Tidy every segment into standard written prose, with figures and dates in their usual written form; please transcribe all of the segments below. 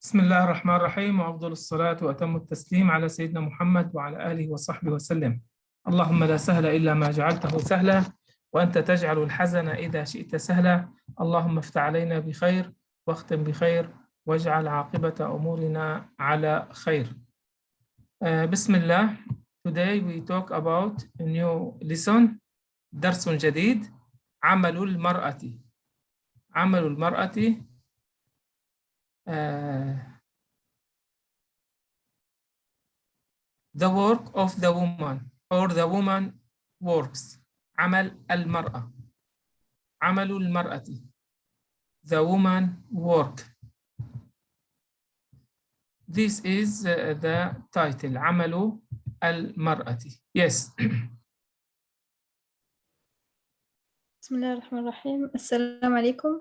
بسم الله الرحمن الرحيم، وأفضل الصلاة وأتم التسليم على سيدنا محمد وعلى آله وصحبه وسلم. اللهم لا سهل إلا ما جعلته سهلا، وأنت تجعل الحزن إذا شئت سهلا. اللهم افتح علينا بخير واختم بخير واجعل عاقبة أمورنا على خير. بسم الله. Today we talk about a new lesson. درس جديد. عمل المرأة. عمل المرأة. The work of the woman or the woman works. عمل المرأة. عمل المرأة. The woman work. This is the title. عمل المرأة. Yes. Bismillahirrahmanirrahim. Assalamu alaikum.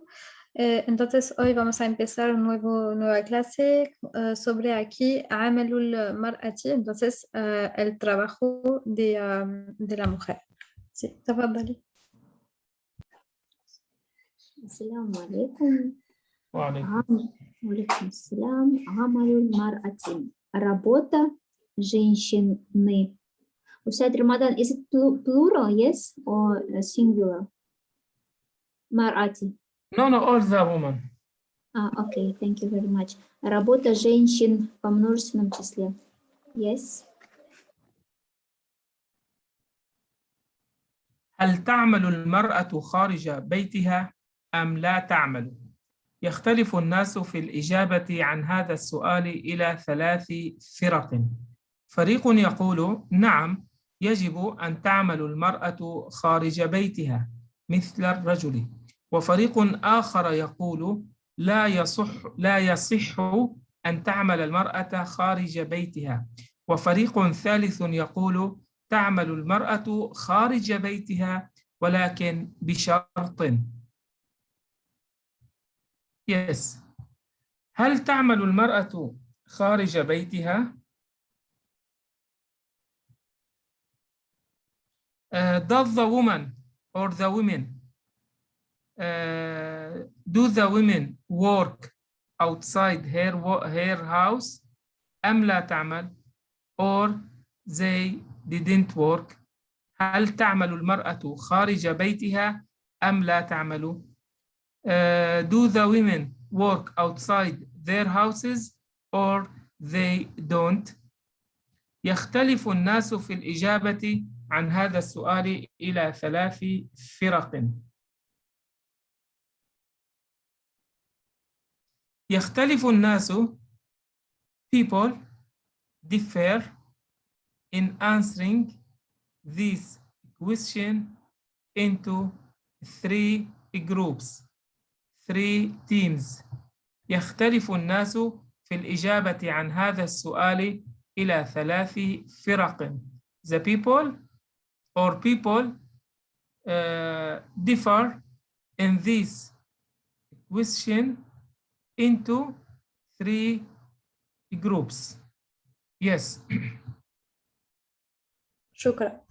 Entonces hoy vamos a empezar nueva clase sobre aquí Amalul Mar'ati, entonces el trabajo de la mujer. Sí, tafadhali. Assalamu alaikum. وعليكم Асалам. Амалюль мар'ати. Работа женщины. Ustad Ramadan, is it plural, yes, or singular? Mar'ati. No, all the woman. Okay, thank you very much. Работа женщин во множественном числе. Yes. هل تعمل المرأة خارج بيتها أم لا تعمل؟ يختلف الناس في الإجابة عن هذا السؤال إلى 3 فرق. فريق يقول نعم، يجب أن تعمل المرأة خارج بيتها مثل الرجل، وفريق آخر يقول لا يصح أن تعمل المرأة خارج بيتها، وفريق ثالث يقول تعمل المرأة خارج بيتها ولكن بشرط. Yes. هل تعمل المرأة خارج بيتها؟ Does the woman or the women do the women work outside her house أم لا تعمل or they didn't work؟ هل تعمل المرأة خارج بيتها أم لا تعمل؟ Do the women work outside their houses or they don't؟ يختلف الناس في الإجابة عن هذا السؤال إلى 3 فرق. يختلف الناس people differ in answering this question into 3 groups, 3 teams. يختلف الناس في الإجابة عن هذا السؤال إلى 3 فرق. The people differ in this question into 3 groups. Yes. شكرا.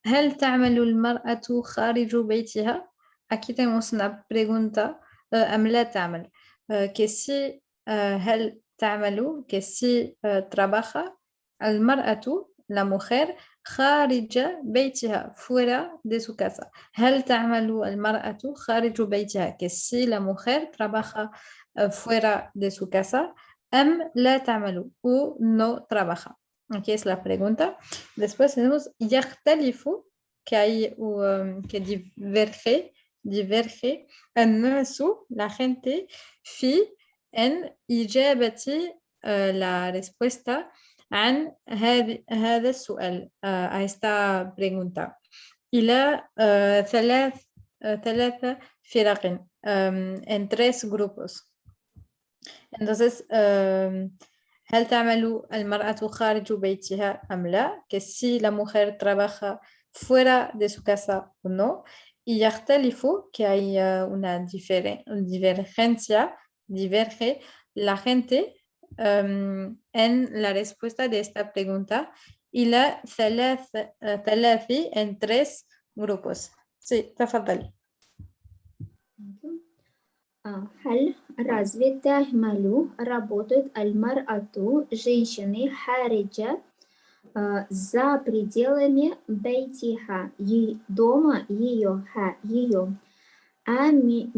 هل تعمل المرأة خارج بيتها؟ Aquí tenemos una pregunta. أم لا تعمل. Que si هل تعمل que si trabaja المرأة la mujer خارج بيتها fuera de su casa. هل تعمل المرأة خارج بيتها que si la mujer trabaja fuera de su casa أم لا تعمل o no trabaja. Aquí es la pregunta. Después tenemos يختلف que hay que diverge الناس la gente في en إجابة la respuesta عن هذا السؤال a esta pregunta إلى 3 فرق en 3 grupos. Entonces هل تعمل المرأة خارج بيتها أم لا؟ que si la mujer trabaja fuera de su casa o no. Y يختلف que hay una divergencia, diverge la gente en la respuesta de esta pregunta إلى 3 en 3 grupos. Sí, تفضلي. هل разве تعمل работает المرأة женщины خارج за пределами бейтиха дома ее ами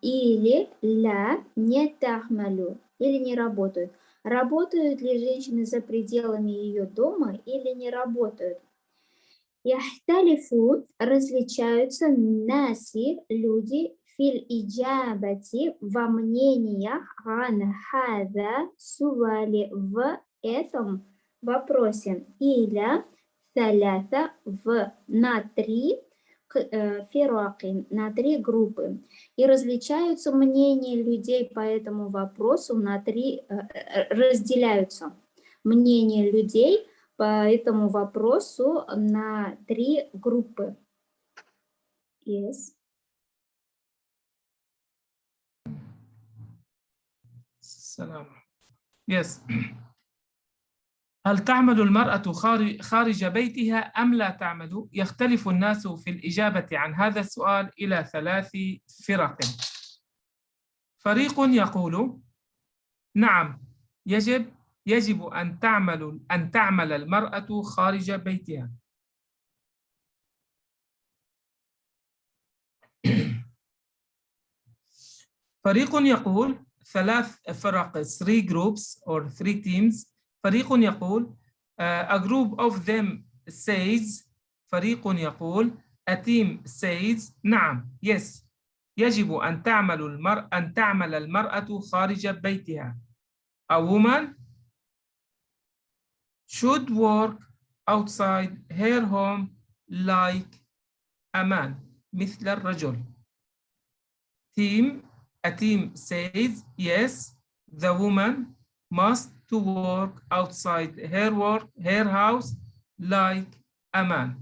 или ла не تعمل или не работают. Работают ли женщины за пределами ее дома или не работают? يختلفون различаются наси люди фил иджабати во мнениях عن هذا سؤال в этом вопросе или ثلاثة на три фиракин, на три группы. И различаются мнения людей по этому вопросу на три, разделяются мнения людей по этому вопросу на три группы. Yes. السلام. Yes. هل تعمل المرأة خارج بيتها أم لا تعمل؟ يختلف الناس في الإجابة عن هذا السؤال إلى 3 فرق. فريق يقول نعم، يجب أن تعمل المرأة خارج بيتها. فريق يقول 3 فرق 3 groups or 3 teams. فريق يقول a group of them says فريق يقول a team says نعم yes يجب أن تعمل المرأة خارج بيتها. A woman should work outside her home like a man مثل الرجل. A team says yes, the woman must to work outside her house like a man.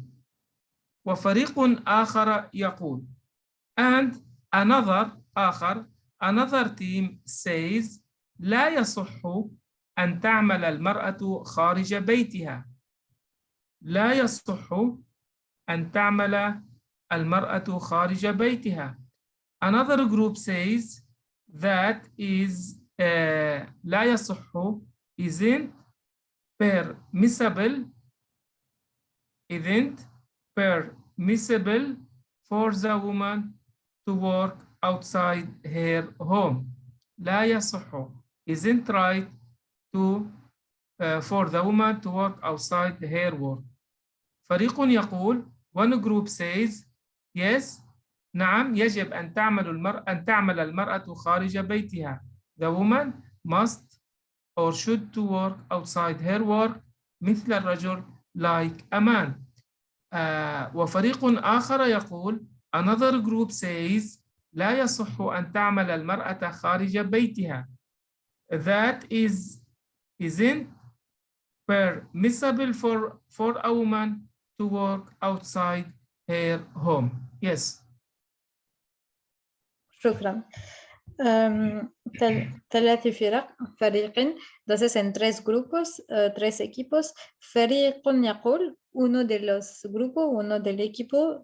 وفريق آخر يقول and another team says لا يصح أن تعمل المرأة خارج بيتها. لا يصح أن تعمل المرأة خارج بيتها. Another group says that is لا يصح isn't permissible for the woman to work outside her home. لا يصح isn't right to for the woman to work outside her work. فريق يقول one group says yes نعم يجب أن تعمل المرأة خارج بيتها. The woman must or should to work outside her work مثل الرجل like a man. وفريق آخر يقول another group says لا يصح أن تعمل المرأة خارج بيتها. That isn't permissible for a woman to work outside her home. Yes. شكرا. 3 فرق فريقين. Entonces en 3 grupos, 3 equipos. فريق يقول uno de los grupos, uno del equipo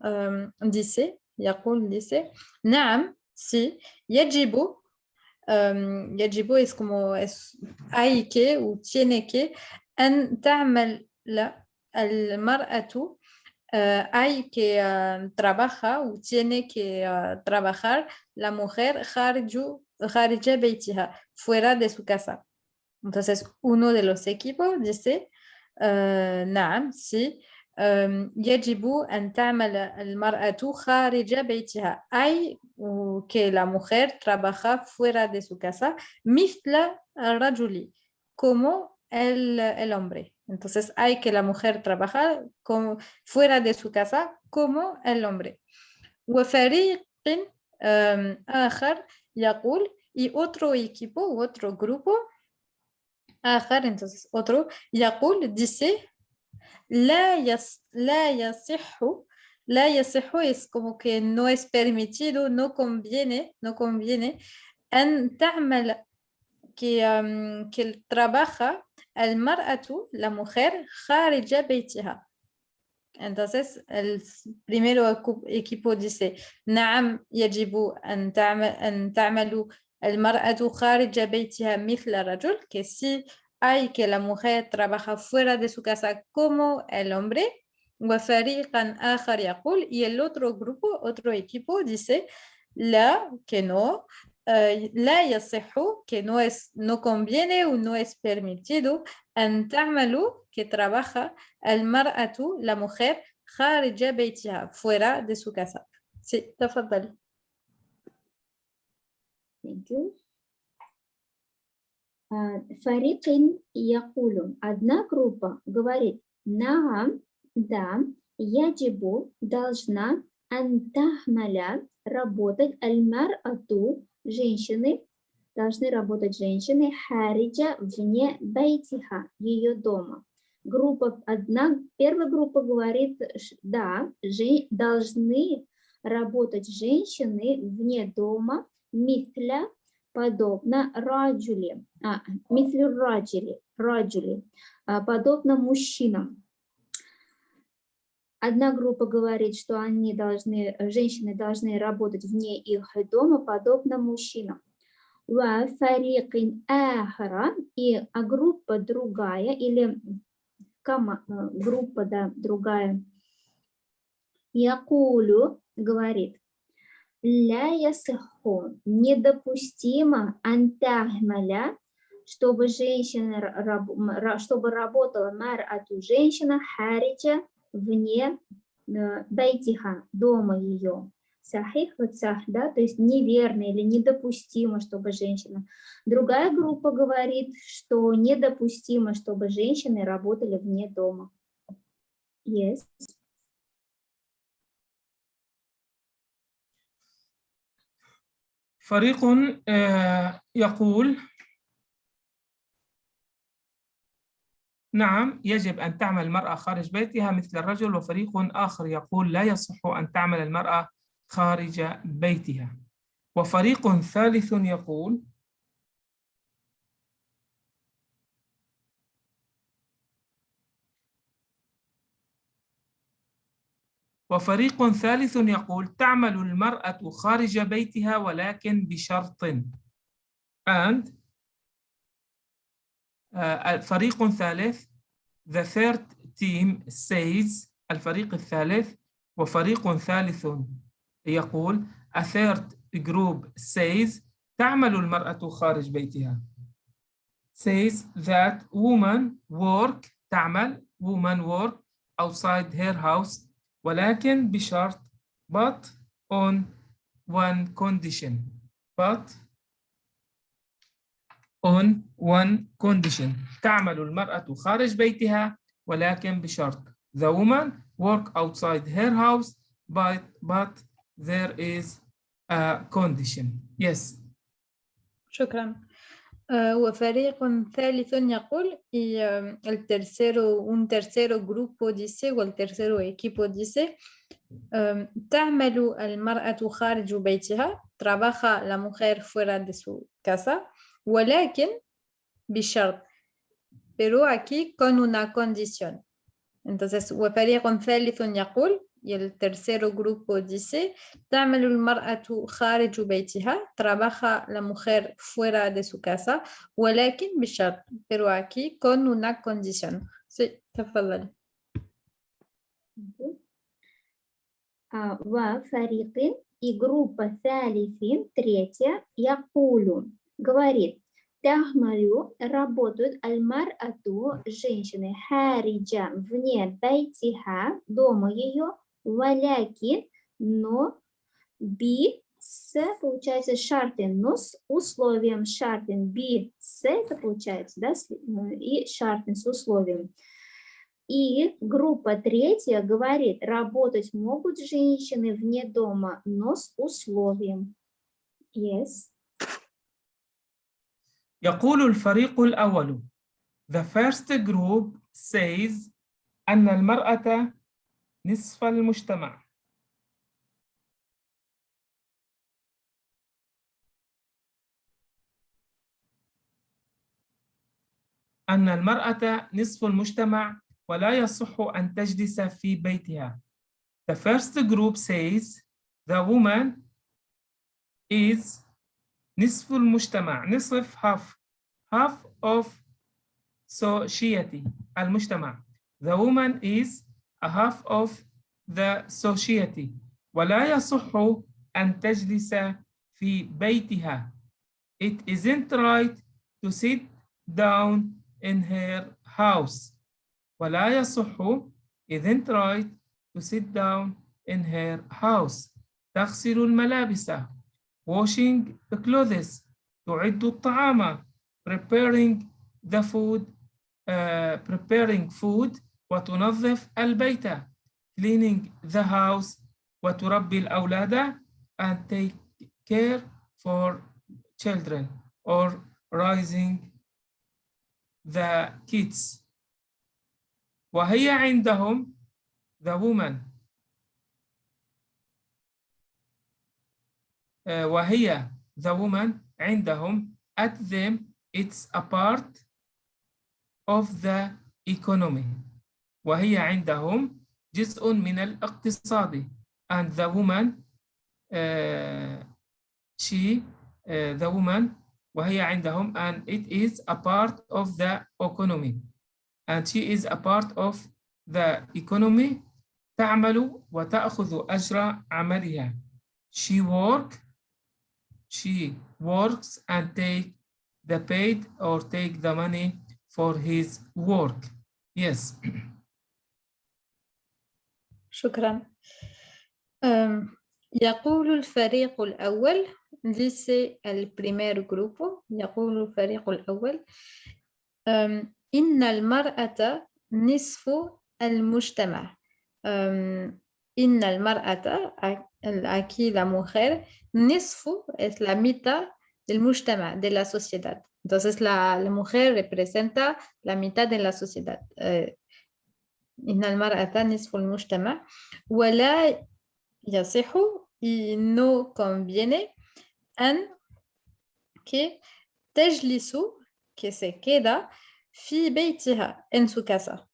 dice dice نعم sí يجب es como hay que o tiene que أن تعمل المرأة hay que trabaja o tiene que trabajar la mujer خارج بيتها, fuera de su casa. Entonces uno de los equipos dice نعم sí يجب أن تعمل المرأة خارج بيتها, hay que la mujer trabaja fuera de su casa مثل الرجل, como el hombre. Entonces hay que la mujer trabaja fuera de su casa como el hombre. وفريق آخر يقول y otro equipo, otro grupo آخر, entonces otro يقول dice لا يصح es como que no es permitido, no conviene أن تعمل que trabaja المرأة, la mujer خارج بيتها. Entonces el primero equipo dice نعم يجب أن تعمل المرأة خارج بيتها مثل الرجل, que si hay que la mujer trabaja fuera de su casa como el hombre. وفريقا آخر يقول, y el otro grupo, otro equipo dice لا, que no, لا يصح, que no es, no conviene o no es permitido, أن تعمل, que trabaja, المرأة, la mujer, خارج بيتها, fuera de su casa. Sí, تفضل. Thank you. فريق يقولون, одна группа говорит, نعم, да, يجب, должна, أن تعمل, работать, المرأة, женщины, должны работать женщины, хариджа, вне бейтиха, ее дома. Первая группа говорит, да, должны работать женщины вне дома, митля, подобно раджули, подобно мужчинам. Одна группа говорит, что женщины должны работать вне их дома, подобно мужчинам. И группа другая, или группа другая, якулю говорит, ля ясиху, недопустимо антахмаля, чтобы работала мар'ату, женщина, хариджа, вне бейтиха, дома ее. Сахих, да, то есть неверно или недопустимо, чтобы женщина. Другая группа говорит, что недопустимо, чтобы женщины работали вне дома. Yes. فريق يقول نعم يجب أن تعمل المرأة خارج بيتها مثل الرجل، وفريق آخر يقول لا يصح أن تعمل المرأة خارج بيتها، وفريق ثالث يقول تعمل المرأة خارج بيتها ولكن بشرط. and فريق ثالث, the third team says, الفريق الثالث, وفريق ثالث يقول, a third group says, تعمل المرأة خارج بيتها, says that woman work, تعمل, woman work outside her house, ولكن بشرط, but on one condition, تعمل المرأة خارج بيتها ولكن بشرط. The woman work outside her house, but there is a condition. Yes. شكرا. وفريق ثالث يقول, y un tercero grupo dice, o el tercero equipo dice, تعمل المرأة خارج بيتها, trabaja la mujer fuera de su casa, ولكن بشرط, pero aquí con una condición. Entonces, وفريق ثالث يقول, y el tercero grupo dice, تعمل المرأة خارج بيتها, trabaja la mujer fuera de su casa, ولكن بشرط, pero aquí con una condición. Sí, تفضل. وفريق, и группа ثالث, третья, يقول, говорит, تعمل, работают, аль-мар'ату, женщины, хариджа, вне бейтиха, дома ее, валяки, но с, получается, шартин, но с условием шартин, с, это получается, да, и шартин с условием. И группа третья говорит, работать могут женщины вне дома, но с условием. Yes. يقول الفريق الأول, the first group says أن المرأة نصف المجتمع. أن المرأة نصف المجتمع ولا يصح أن تجلس في بيتها. The first group says the woman is نصف المجتمع نصف half of society المجتمع. The woman is a half of the society. ولا يصح أن تجلس في بيتها. It isn't right to sit down in her house. ولا يصح isn't right to sit down in her house. تغسل الملابس. Washing the clothes. تعد الطعام. Preparing the food. Preparing food. وتنظف البيت. Cleaning the house. وتربي الأولاد. And take care for children or raising the kids. وهي عندهم the woman وهي the woman عندهم at them it's a part of the economy. وهي عندهم جزء من الاقتصاد. And the woman she the woman وهي عندهم and it is a part of the economy. And she is a part of the economy. تعمل وتأخذ أجر عملها. She works and take the paid or take the money for his work. Yes. شكرا. يقول الفريق الأول dice el primer grupo يقول الفريق الأول إن المرأة نصف المجتمع. إن المرأة aquí la mujer نصف es la mitad del مجتمع de la sociedad. Entonces la mujer representa la mitad de la sociedad. إن المرأة نصف المجتمع ولا يصح y no conviene أن que تجلس que se queda في بيتها en su casa.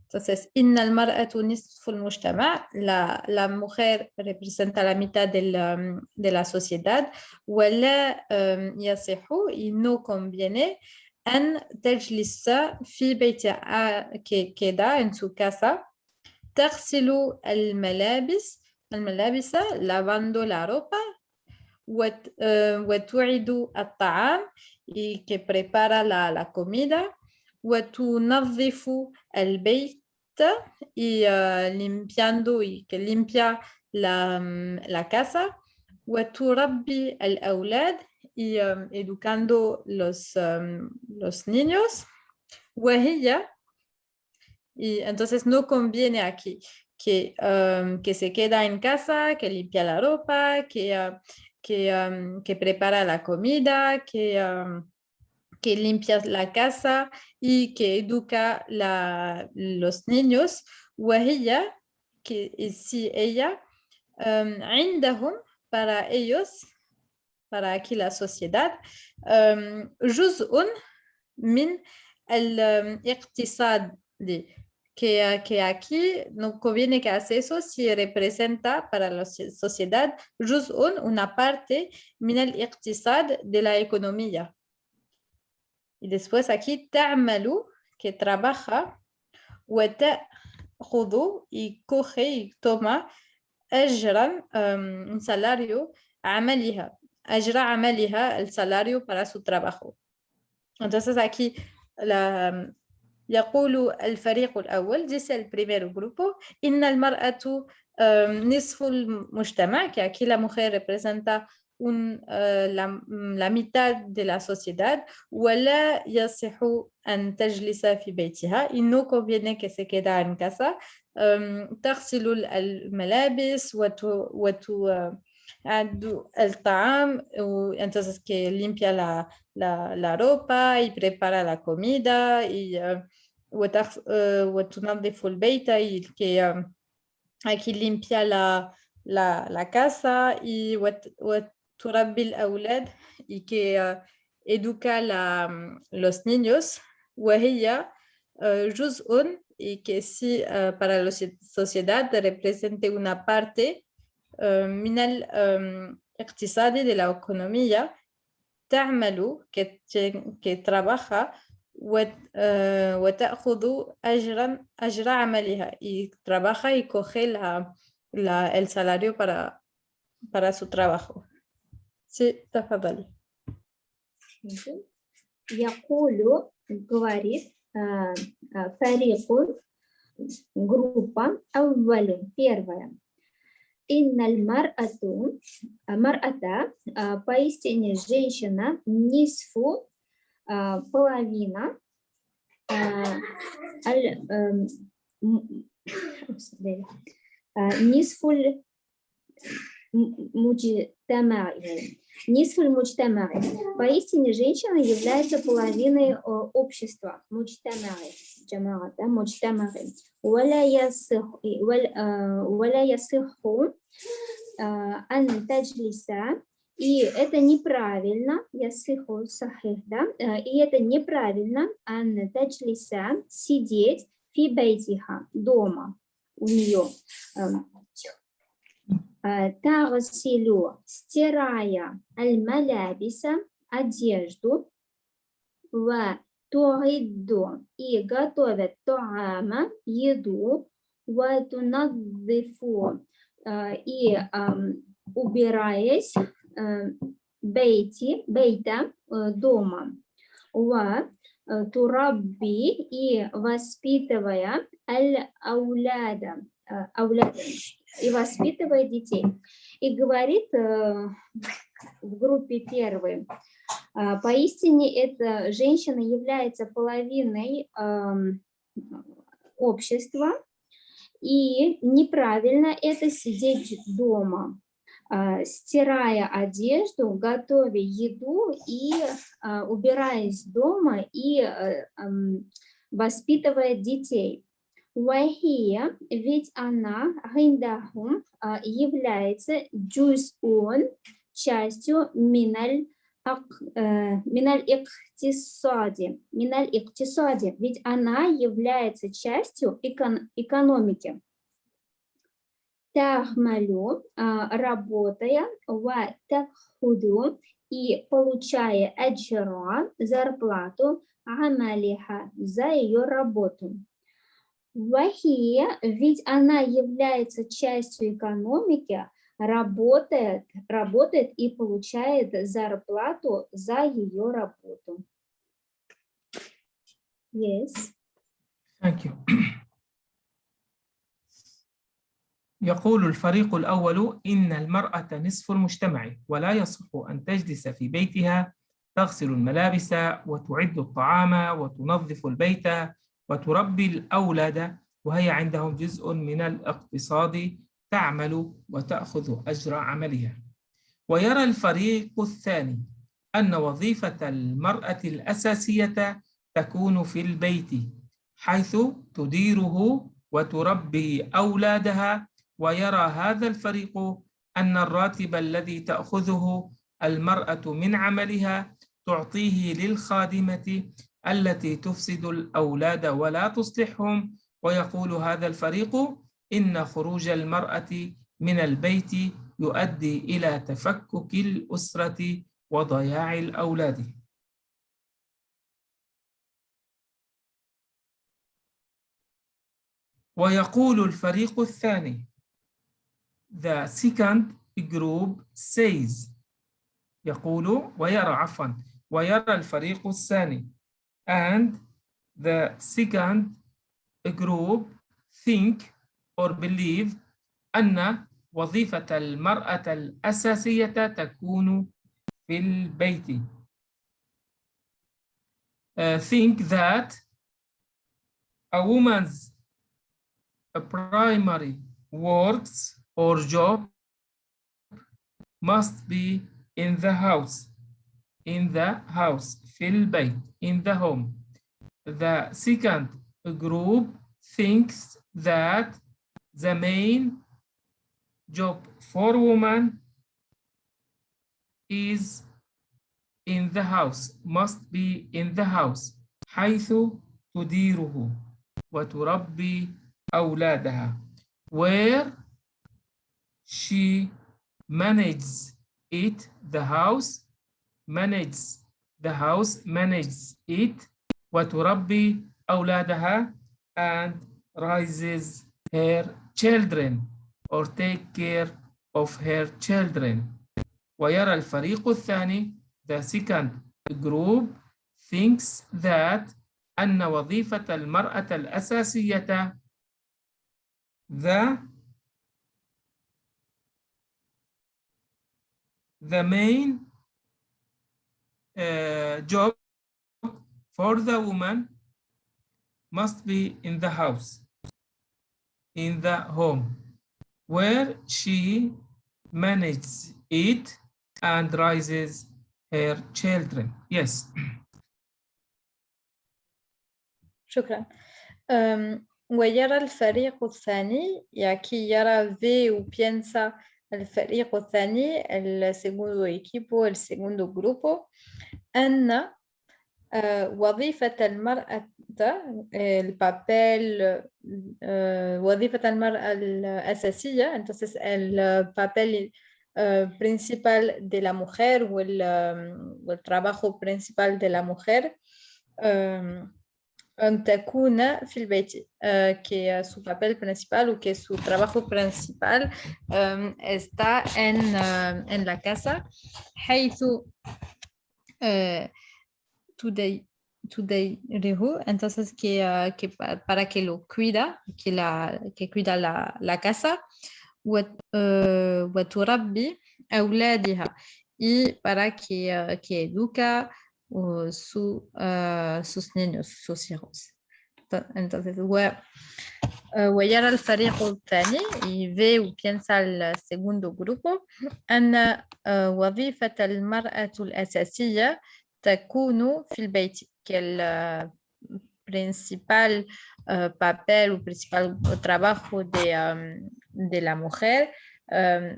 Entonces, إن المرأة نصف المجتمع, la mujer representa la mitad de la sociedad, ولا يصح y no conviene أن تجلس في بيتها que queda en su casa. تغسل الملابس lavando la ropa وتعد الطعام y que prepara la comida وتنظف البيت y limpiando y que limpia la casa وتربي الأولاد y educando los niños وهي y entonces no conviene aquí que se queda en casa, que limpia la ropa, que prepara la comida, que limpia la casa y que educa los niños. وهي que si ella عندهم para ellos, para aquí la sociedad, جزء من الاقتصاد que aquí no conviene que hace eso si representa para la sociedad جزء, una parte من الاقتصاد de la economía. Y después aquí تعمل que trabaja وتأخذ y coge y toma أجرا un salario عملها أجر عملها el salario para su trabajo. Entonces aquí يقول الفريق الأول dice el primer grupo إن المرأة نصف المجتمع que aquí la mujer representa la mitad de la sociedad ولا يصح أن تجلس في بيتها y no conviene que se quede en casa. تغسل الملابس وتعد الطعام entonces que limpia la ropa y prepara la comida y وتنظف البيت y que aquí limpia la casa y وتربي الأولاد y que educa los niños وهي جزء y que si para la sociedad represente una parte من الاقتصاد de la economía تعمل que trabaja وتأخذ أجر عملها y trabaja y coge el salario para su trabajo. Sí, تفضلي. يقول говорит فريق группа أول первая. إن المرأة поистине женщина нисфу половина нисфуль муджтамаи. Поистине женщина является половиной общества. Муджтамаи. ولا يصح أن تجلس. И это неправильно, ясиху сахих, да, и это неправильно, ан таджлиса, сидеть, фи бейтиха, дома у нее. Тагсилю, стирая, аль-малябиса, одежду, ва тугидду, и готовят туама, еду, ва тунаддифу, и убираясь, бейта, дома, ва турабби, и воспитывая, аль-ауляда, и воспитывая детей. И говорит в группе первой, поистине эта женщина является половиной общества, и неправильно это сидеть дома, стирая одежду, готовя еду и убираясь дома и воспитывая детей. Вахия, ведь она гиндахум является джузун, частью миналь иктисади, ведь она является частью экономики. Тахмалю, работая, ва такхуду, и получая аджра, зарплату, амалиха, за ее работу. Вахия, ведь она является частью экономики, работает и получает зарплату за ее работу. Yes. Thank you. يقول الفريق الأول إن المرأة نصف المجتمع ولا يصح أن تجلس في بيتها تغسل الملابس وتعد الطعام وتنظف البيت وتربي الأولاد وهي عندهم جزء من الاقتصاد تعمل وتأخذ أجر عملها. ويرى الفريق الثاني أن وظيفة المرأة الأساسية تكون في البيت حيث تديره وتربي أولادها. ويرى هذا الفريق أن الراتب الذي تأخذه المرأة من عملها تعطيه للخادمة التي تفسد الأولاد ولا تصلحهم. ويقول هذا الفريق إن خروج المرأة من البيت يؤدي إلى تفكك الأسرة وضياع الأولاد. ويقول الفريق الثاني, the second group says, ويرى الفريق الثاني, and the second group think or believe أن وظيفة المرأة الأساسية تكون في البيت. Think that a woman's primary works or job must be in the house, في البيت, in the home. The second group thinks that the main job for woman is in the house, must be in the house, حيث تديره وتربي أولادها, where she manages it, the house, manages the house, manages it, وتربي أولادها and raises her children or take care of her children. ويرى الفريق الثاني the second group thinks that أن وظيفة المرأة الأساسية the main job for the woman must be in the house, in the home, where she manages it and raises her children. Yes. شكرا. ويرى الفريق الثاني يعني يرى في وبينسا الفريق الثاني el segundo equipo el segundo grupo أن وظيفة المرأة البابيل وظيفة المرأة الأساسية entonces el papel principal de la mujer o el trabajo principal de la mujer أن تكون في البيت que su papel principal o que su trabajo principal está en la casa حيث تديره entonces que para que lo cuida que cuida la casa وتربي أولادها y para que educa sus niños, sus hijos. Entonces, ويرى الفريق الثاني y ve o piensa el segundo grupo أن وظيفة المرأة الأساسية تكون في البيت que el principal papel o principal trabajo de la mujer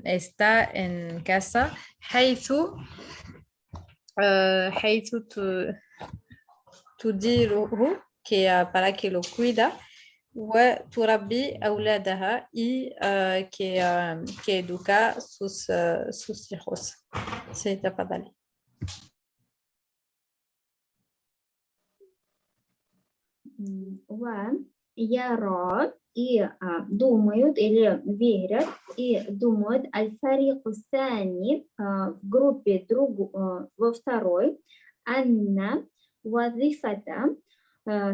está en casa حيث تديره para que lo cuida وتربي أولادها y que educa sus hijos. Sí, تفضلي. ويرى и думают или верят и думают аль-фарик الثاني в группе во второй анна вазифата,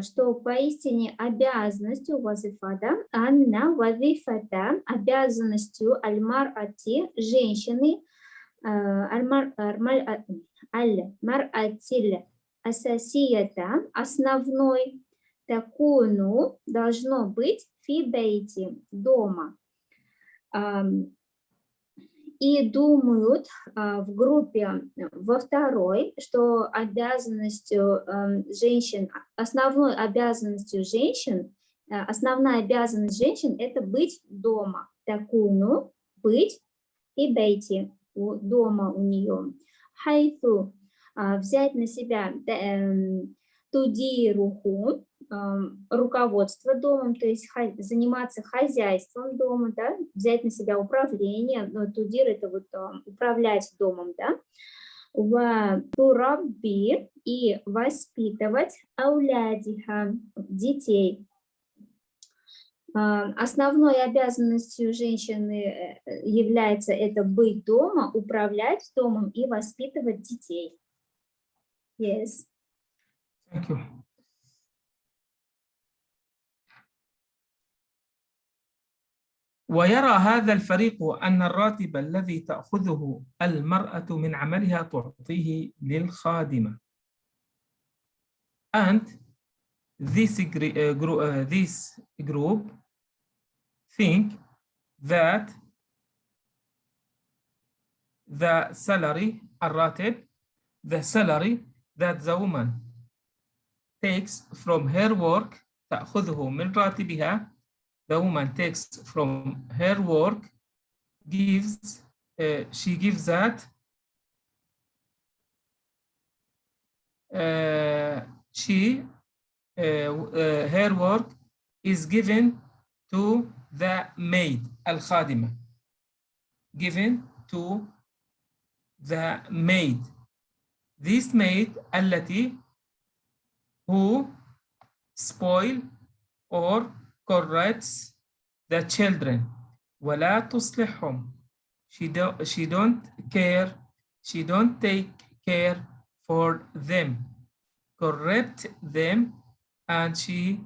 что поистине обязанностью вазифата анна вазифата обязанностью аль-мар'ати женщины аль-мар'атиль асасията основной такуну должно быть фибейти дома. И думают в группе во второй, что обязанностью женщин, основной обязанностью женщин, основная обязанность женщин это быть дома. Такуну быть фибейти дома у нее. Хайфу взять на себя тудируху руководство домом, то есть заниматься хозяйством дома, да, взять на себя управление, но тудир это вот управлять домом, да, турабби и воспитывать аулядиха детей. Основной обязанностью женщины является это быть дома, управлять домом и воспитывать детей. Yes. Thank you. ويرى هذا الفريق أن الراتب الذي تأخذه المرأة من عملها تعطيه للخادمة. And this group think that the salary الراتب the salary that the woman takes from her work تأخذه من راتبها the woman takes from her work gives she gives that her work is given to the maid al-khadima given to the maid This maid التي who spoil or corrects the children ولا تصلحهم. She don't care, she don't take care for them, correct them, and she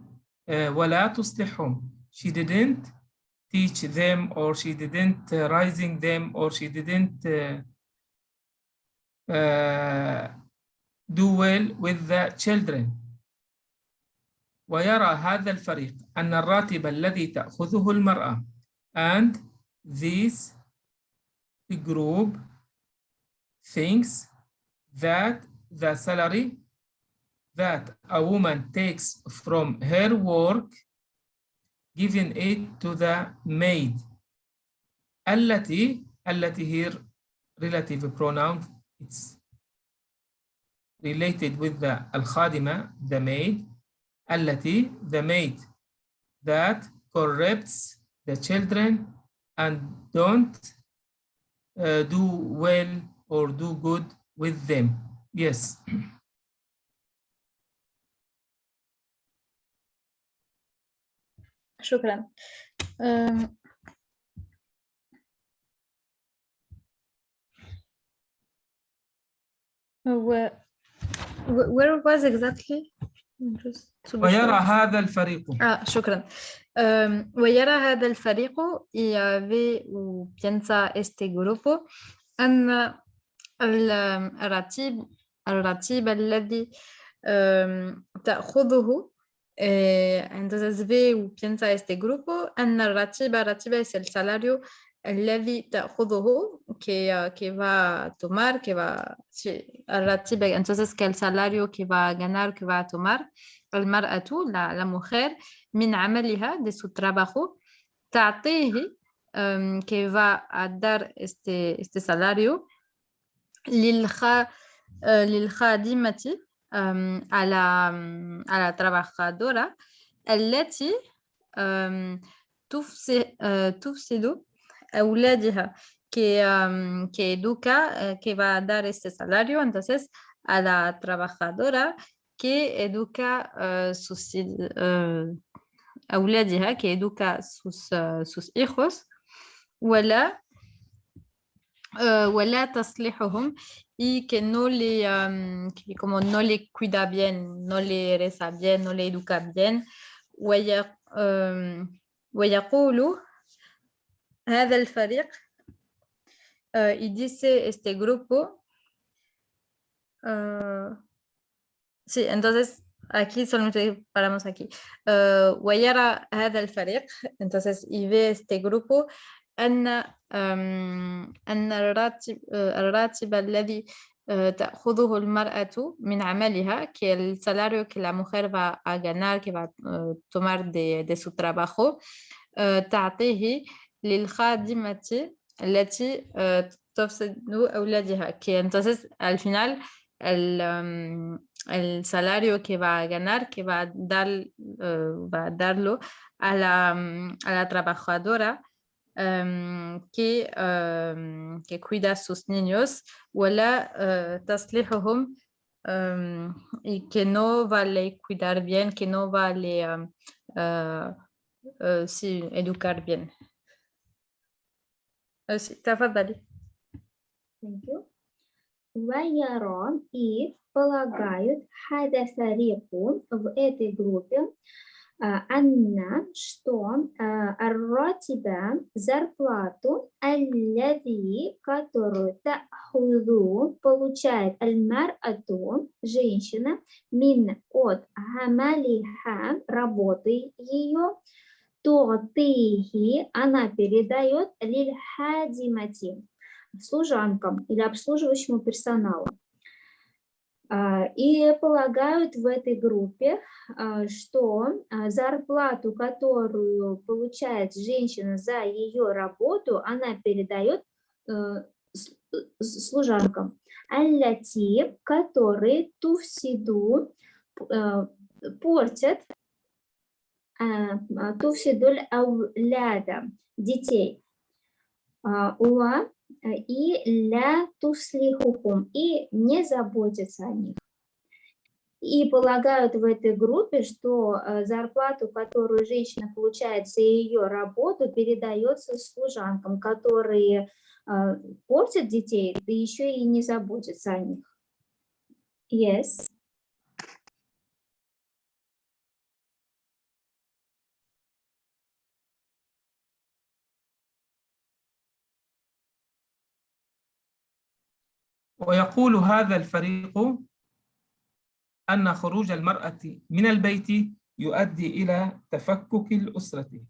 ولا تصلحهم. She didn't teach them, or she didn't raising them, or she didn't do well with the children. ويرى هذا الفريق أن الراتب الذي تأخذه المرأة and this group thinks that the salary that a woman takes from her work, giving it to the maid. التي here relative pronoun, it's related with the الخادمة, the maid. التي, the maid that corrects the children and don't do well or do good with them. Yes. شكرا. Where was exactly? ويرى هذا الفريق. شكرا. ويرى هذا الفريق y avait ou piensa este grupo أن الراتب الذي تأخذه entonces ve o piensa este grupo أن الراتب es el salario الذي تأخذه que va a tomar, que va الراتب, entonces que el salario que va a ganar, que va a tomar المرأة, la mujer, من عملها, de su trabajo, تعطيه, que va a dar este salario للخادمة, a la trabajadora التي تفسد أولادها, que educa, que va a dar este salario entonces a la trabajadora que educa أولادها, que educa sus hijos, ولا تصلحهم, y que no les, que como no les cuida bien, no les reza bien, no les educa bien. ويقول هذا الفريق, y dice este grupo, sí, entonces aquí solamente paramos aquí. ويرى هذا الفريق, entonces y ve este grupo أن الراتب الذي تأخذه المرأة من عملها, que el salario que la mujer va a ganar, que va a tomar de su trabajo, تعطيه للخادمة التي تفسد أولادها, que entonces al final el salario que va a ganar, que va a darlo a la trabajadora que cuida a sus niños, ولا تصليحهم, y que no va a les cuidar bien, que no va a les sí, educar bien. Sí, تفضلي. Thank you. ويرى и полагают هذا فريق в этой группе أن что الراتب зарплату الذي которую تأخذ получает المرأة женщина من от عملها работы ее تعطيه она передает للخادمة служанкам или обслуживающему персоналу. И полагают в этой группе, что зарплату, которую получает женщина за ее работу, она передает служанкам. Аллати, которые туфсиду портят, туфсидуль ауляда, детей. и ля туслихухум, и не заботятся о них. И полагают в этой группе, что зарплату, которую женщина получает за ее работу, передается служанкам, которые портят детей, да еще и не заботятся о них. Yes. ويقول هذا الفريق أن خروج المرأة من البيت يؤدي إلى تفكك الأسرة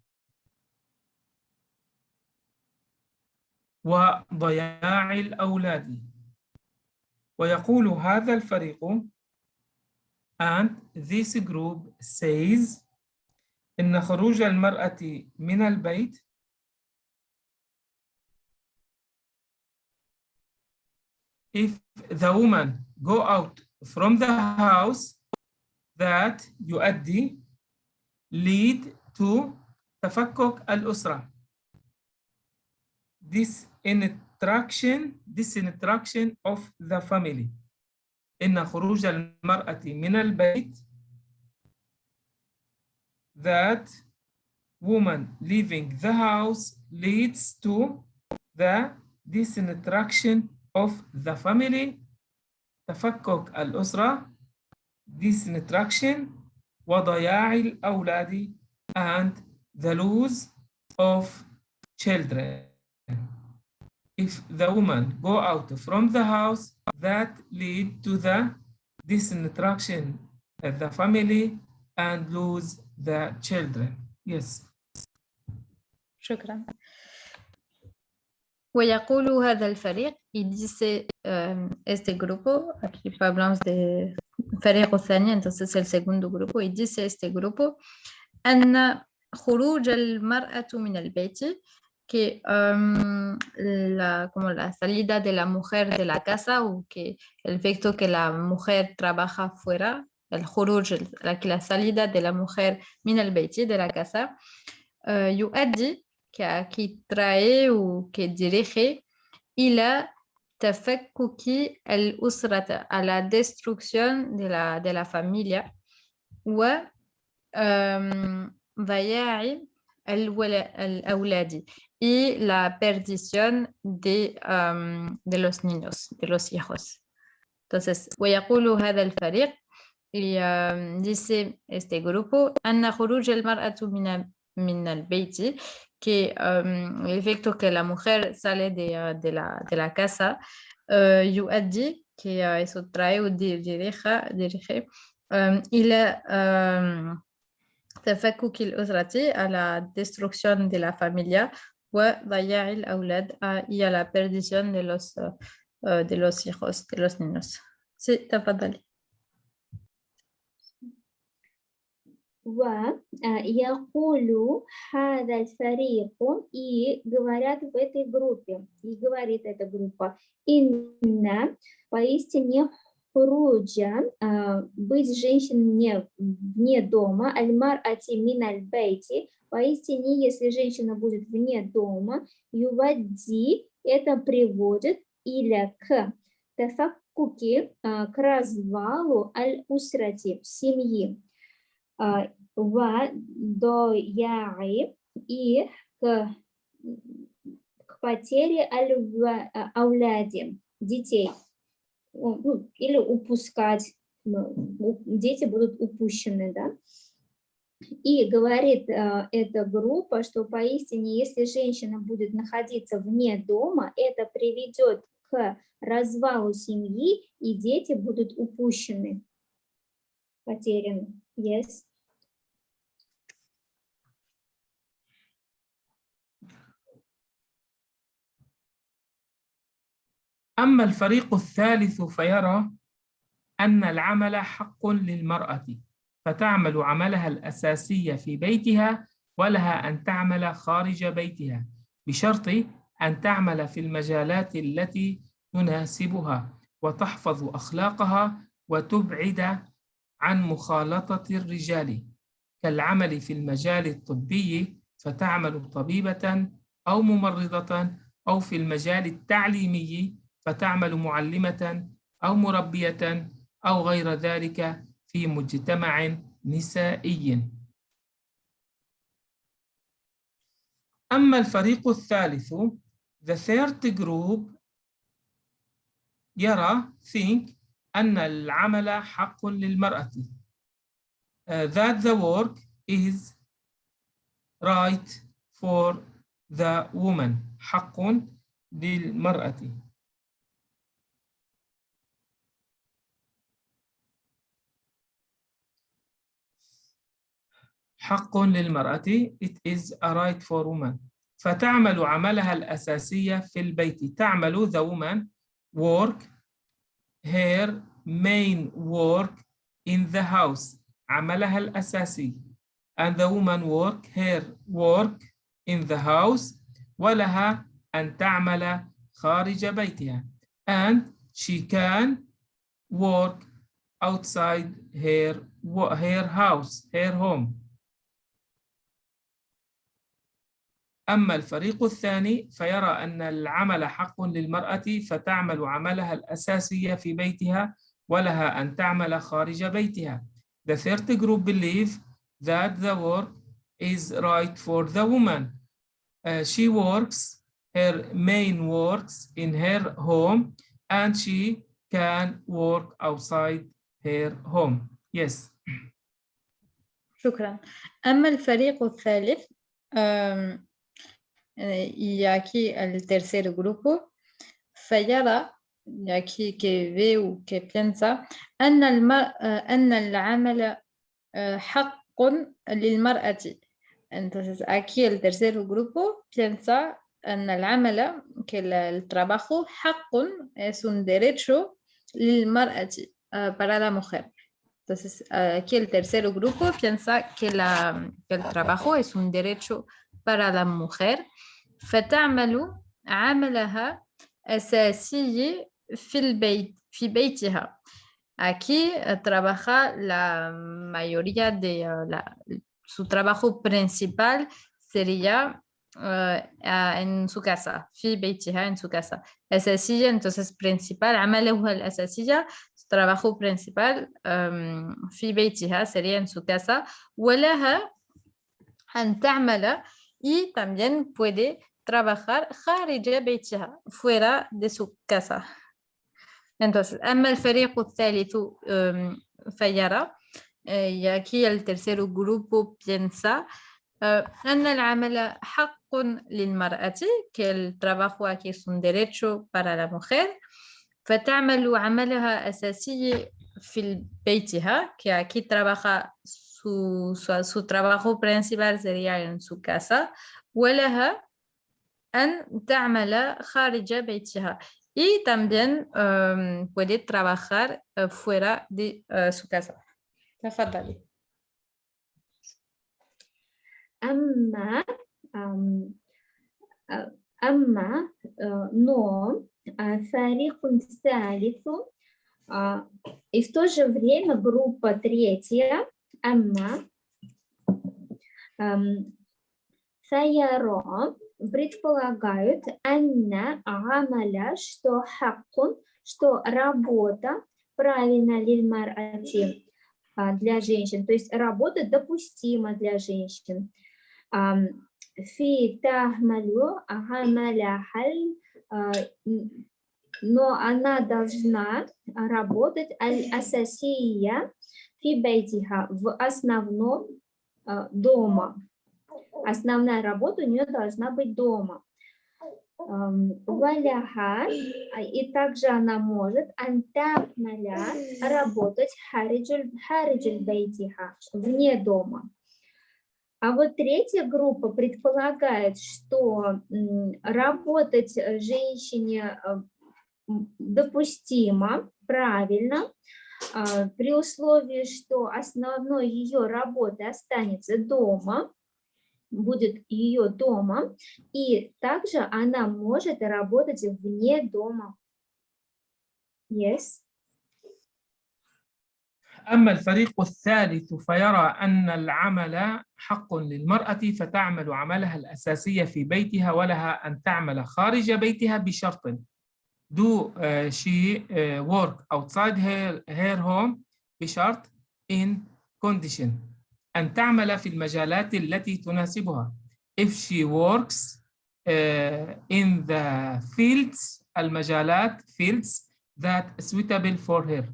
وضياع الأولاد. ويقول هذا الفريق and this group says إن خروج المرأة من البيت if the woman go out from the house that يؤدي lead to تفكك الأسرة. Disinstruction of the family. إن خروج المرأة من البيت that woman leaving the house leads to the disinstruction of the family تفكك الأسرة disinstruction وضياع الأولاد and the lose of children. If the woman go out from the house that lead to the disinstruction of the family and lose the children. Yes. شكرا. ويقول هذا الفريق y dice este grupo, aquí hablamos de فريق الثاني, entonces el segundo grupo, y dice este grupo أن خروج المرأة من البيت que como la salida de la mujer de la casa o que el efecto que la mujer trabaja fuera, el خروج, la salida de la mujer من البيت de la casa يؤدي qui trae ou qui dirige إلى تفكك الأسرة, à la destruction de la familia و ضياع الأولاد y la perdición de los niños, de los hijos. Entonces, ويقول هذا الفريق y dice este grupo أن خروج المرأة من البيت que el efecto que la mujer sale de la casa يؤدي que eso trae o dirige إلى تفكك الأسرة, à la destruction de la familia وضياع الأولاد y a la perdición de los hijos, de los niños. Sí, تفضلي. ويقول هذا الفريق и говорят в этой группе, и говорит эта группа, إن поистине хуруджа, быть женщиной вне дома, аль-мар'ати мин аль-бейти, поистине, если женщина будет вне дома, ювадди, это приводит или к тафаккуки, к развалу аль-усрати, семьи, ва дояи и к потере аль-ауляди, детей. Или упускать, дети будут упущены, да. И говорит эта группа, что поистине, если женщина будет находиться вне дома, это приведет к развалу семьи, и дети будут упущены, потеряны. Yes. أما الفريق الثالث فيرى أن العمل حق للمرأة فتعمل عملها الأساسي في بيتها ولها أن تعمل خارج بيتها بشرط أن تعمل في المجالات التي تناسبها وتحفظ أخلاقها وتبعد عن مخالطة الرجال كالعمل في المجال الطبي فتعمل طبيبة أو ممرضة أو في المجال التعليمي فتعمل معلمة أو مربية أو غير ذلك في مجتمع نسائي. أما الفريق الثالث the third group يرى think أن العمل حق للمرأة that the work is right for the woman حق للمرأة. حق للمرأة it is a right for woman فتعمل عملها الأساسي في البيت. تعمل the woman work her main work in the house عملها الأساسي and the woman work her work in the house ولها أن تعمل خارج بيتها and she can work outside her house her home. أما الفريق الثاني فيرى أن العمل حق للمرأة فتعمل عملها الأساسي في بيتها ولها أن تعمل خارج بيتها. The third group believe that the work is right for the woman. She works her main works in her home and she can work outside her home. Yes. شكرا. أما الفريق الثالث il y a qui el tercer grupo فيرى il y a qui ve ou qui piensa أن العمل حق للمرأة. Entonces aquí el tercer grupo piensa أن العمل que el trabajo حق es un derecho للمرأة para la mujer. Entonces aquí el tercer grupo piensa que el trabajo es un derecho para la mujer فتعمل عملها أساسي في بيتها. Aquí trabaja la mayoría de su trabajo principal sería en su casa في بيتها en su casa. أساسية entonces principal عملها الأساسية su trabajo principal في بيتها sería en su casa ولها أن تعمل y también puede trabajar خارج بيتها fuera de su casa. Entonces, أما الفريق الثالث فيرى y aquí el tercer grupo piensa أن العمل حق للمرأة que el trabajo aquí es un derecho para la mujer فتعمل عملها أساسي في بيتها que aquí trabaja su trabajo principal sería en su casa ولها أن تعمل خارج بيتها y también puede trabajar fuera de su casa. تفضلي. أما но فريق ثالث и в то же время группа третья أما فيرى предполагают أن عمل что حق что работа правильно للمرأة для женщин, то есть работа допустима для женщин. في تعمل عملها но она должна работать الأساسية في بيتها в основном дома. Основная работа у нее должна быть дома. Валяха, и также она может работать хариджуль бейтиха, вне дома. А вот третья группа предполагает, что работать женщине допустимо, правильно, при условии, что основной ее работой останется дома, будет ее дома, и также она может работать вне дома. Yes. أما الفريق الثالث فيرى أن العمل حق للمرأة فتعمل عملها الأساسي في بيتها ولها أن تعمل خارج بيتها بشرط do she work outside her home بشرط in condition أن تعمل في المجالات التي تناسبها if she works in the fields المجالات fields that suitable for her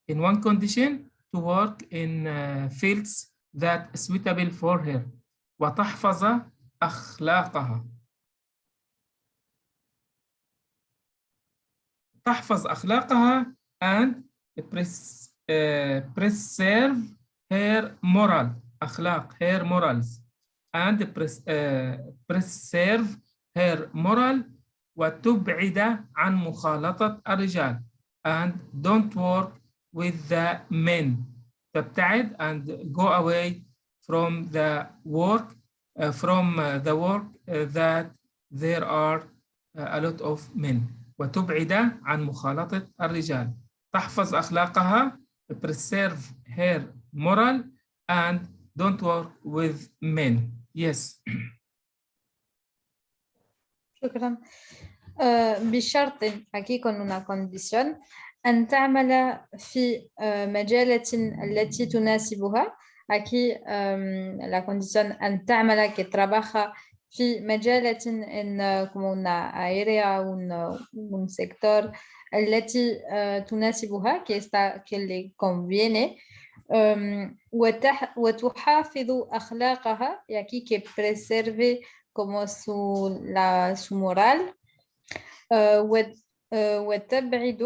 in one condition to work in fields that suitable for her وتحفظ أخلاقها تحفظ أخلاقها and preserve her moral أخلاق her morals and preserve her moral وتبعد عن مخالطة الرجال and don't work with the men تبتعد and go away from the work that there are a lot of men وتبعد عن مخالطة الرجال تحفظ أخلاقها preserve her moral and don't work with men. Yes. شكرا. بشرط aquí con una condición أن تعمل في مجالة التي تناسبها aquí la condición أن تعمل que trabaja في مجالة como una área un sector التي تناسبها que le conviene وتحافظ أخلاقها y aquí que preserve como su moral وتبعد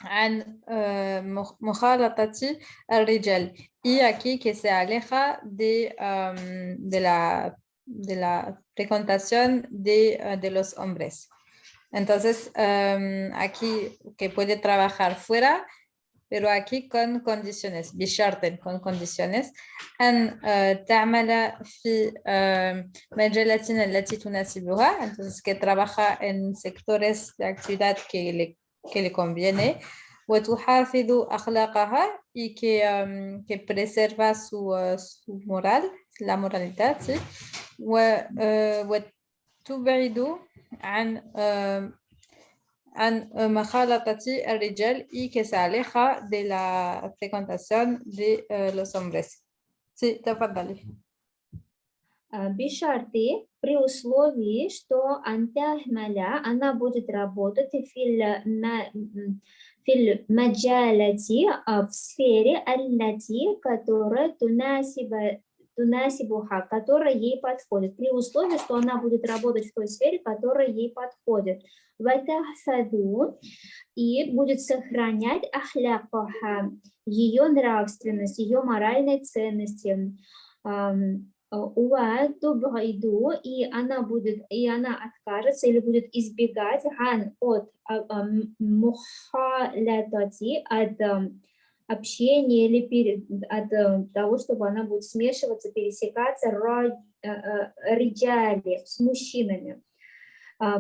عن مخالطة الرجال y aquí que se aleja de la frecuentación de los hombres. Entonces, aquí que puede trabajar fuera, pero aquí con condiciones, بشرط con condiciones أن تعمل في مجالات التي تناسبها, entonces que trabaja en sectores de actividad que le conviene, وتحافظ أخلاقها y que preserva su moral, la moralidad, ¿sí? وتبعد عن مخالطة الرجال y que se aleja de la frecuentación de los hombres. Sí, تفضلي. بشرط при условии, что она будет работать في المجالة в сфере التي которая تناسبها, которая ей подходит, при условии, что она будет работать в той сфере, которая ей подходит. وتحفظ и будет сохранять أخلاقها, ее нравственность, ее моральные ценности. وتبعد и она откажется или будет избегать от мухалатати, от общения или от того, чтобы она будет смешиваться, пересекаться риджали с мужчинами.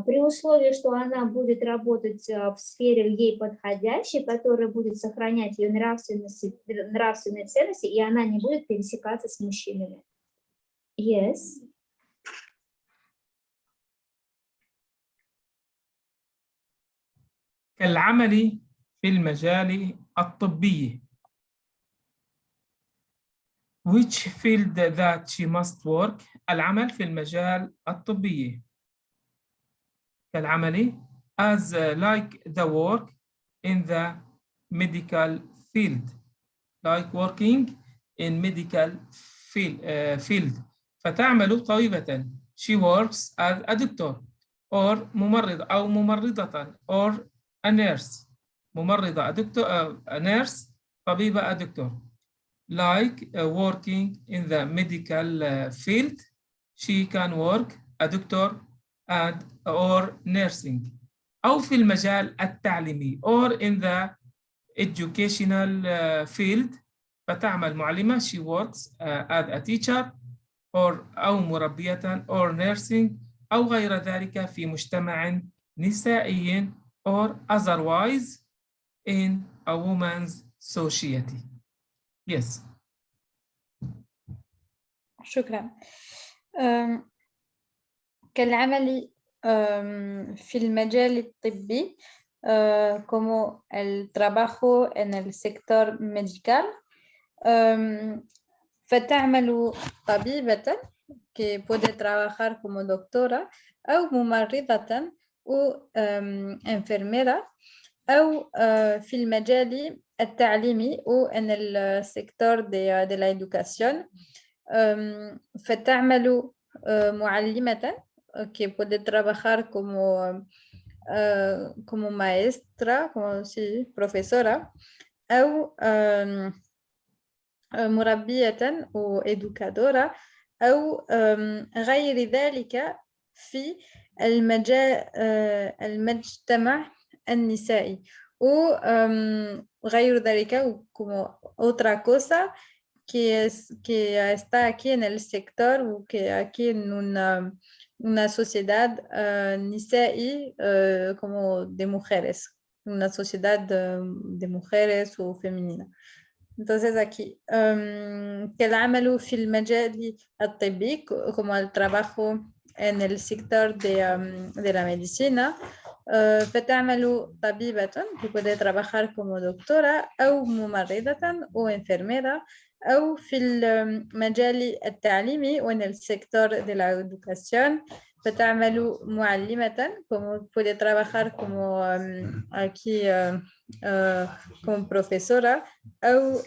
При условии, что она будет работать в сфере ей подходящей, которая будет сохранять ее нравственные ценности, и она не будет пересекаться с мужчинами. Yes. كالعمل في المجال الطبي. Which field that she must work? العمل في المجال الطبي. كالعمل as like the work in the medical field. Like working in medical field. فتعمل طبيبة. She works as a doctor or ممرض أو ممرضة or a nurse. ممرضة a doctor, a nurse طبيبة a doctor. Like working in the medical field, she can work a doctor and or nursing. أو في المجال التعليمي or in the educational field فتعمل معلمة. She works as a teacher أو مربية or nursing أو غير ذلك في مجتمع نسائي or otherwise in a woman's society. Yes. شكرا. كالعمل في المجال الطبي como el trabajo en el sector médical فتعمل طبيبة que puede trabajar como doctora أو ممرضة أو enfermera أو في المجال التعليمي أو en el sector de la educación فتعمل معلمة que puede trabajar como maestra, como sí, profesora أو مربية أو educadora أو غير ذلك في المجتمع النسائي وغير ذلك como otra cosa que está aquí en el sector o que aquí en una sociedad nisaí como de mujeres, una sociedad de mujeres o femenina. Entonces aquí, que el عمل في المجال الطبي como el trabajo en el sector de la medicina فتعمل طبيبة que puede trabajar como doctora أو ممرضة أو enfermera أو في المجال التعليمي o en el sector de la educación فتعمل معلمة como puede trabajar como aquí como profesora أو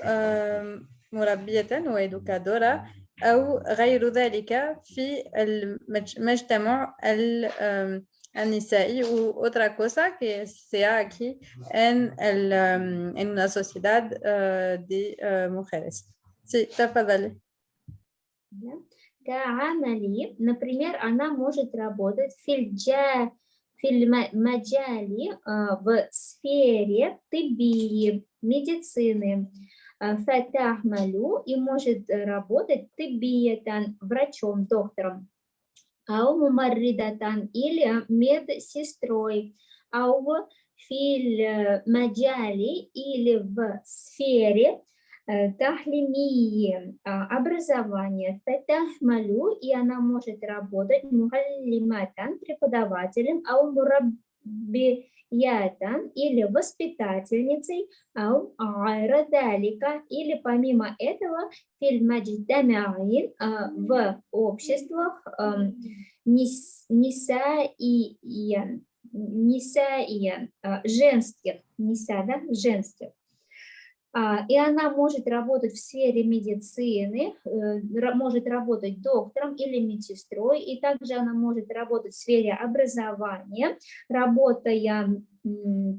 مربية أو educadora أو غير ذلك في المجتمع النسائي و otra cosa que sea aquí en una sociedad de mujeres. Sí, تفضلي. كعملي, например, она может работать في المجال в сфере طبية, медицины, فتعمل и может работать طبية, врачом, доктором, أو ممرضة или медсестрой, أو في المجال или в сфере تعليمية, образование, فتعمل и она может работать معلمة, преподавателем, أو مربية или воспитательницей, أو غير ذلك, или помимо этого في المجتمع, в обществах нисаия, женских, ниса, да, женских. И она может работать в сфере медицины, может работать доктором или медсестрой, и также она может работать в сфере образования, работая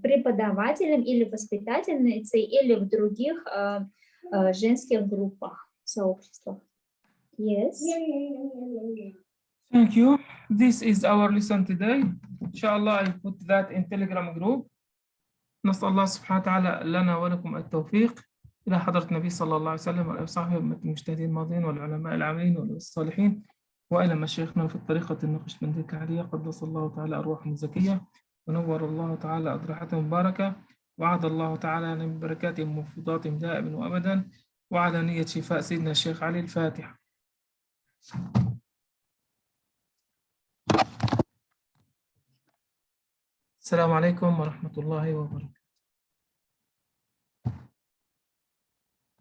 преподавателем или воспитательницей, или в других женских группах, сообществах. Yes. Thank you. This is our lesson today. Inshallah, I put that in Telegram group. نسأل الله سبحانه وتعالى لنا ولكم التوفيق إلى حضرة النبي صلى الله عليه وسلم وآله وصحبه المجتهدين الماضين والعلماء العاملين والصالحين وإلى مشايخنا في الطريقة النقشبندية الكعلية قدس الله تعالى أرواحهم الزكية ونور الله تعالى أضرحتهم مباركة وعد الله تعالى من بركاتهم وفضاتهم دائما وأبدا وعلى نية شفاء سيدنا الشيخ علي. الفاتحة. السلام عليكم ورحمة الله وبركاته.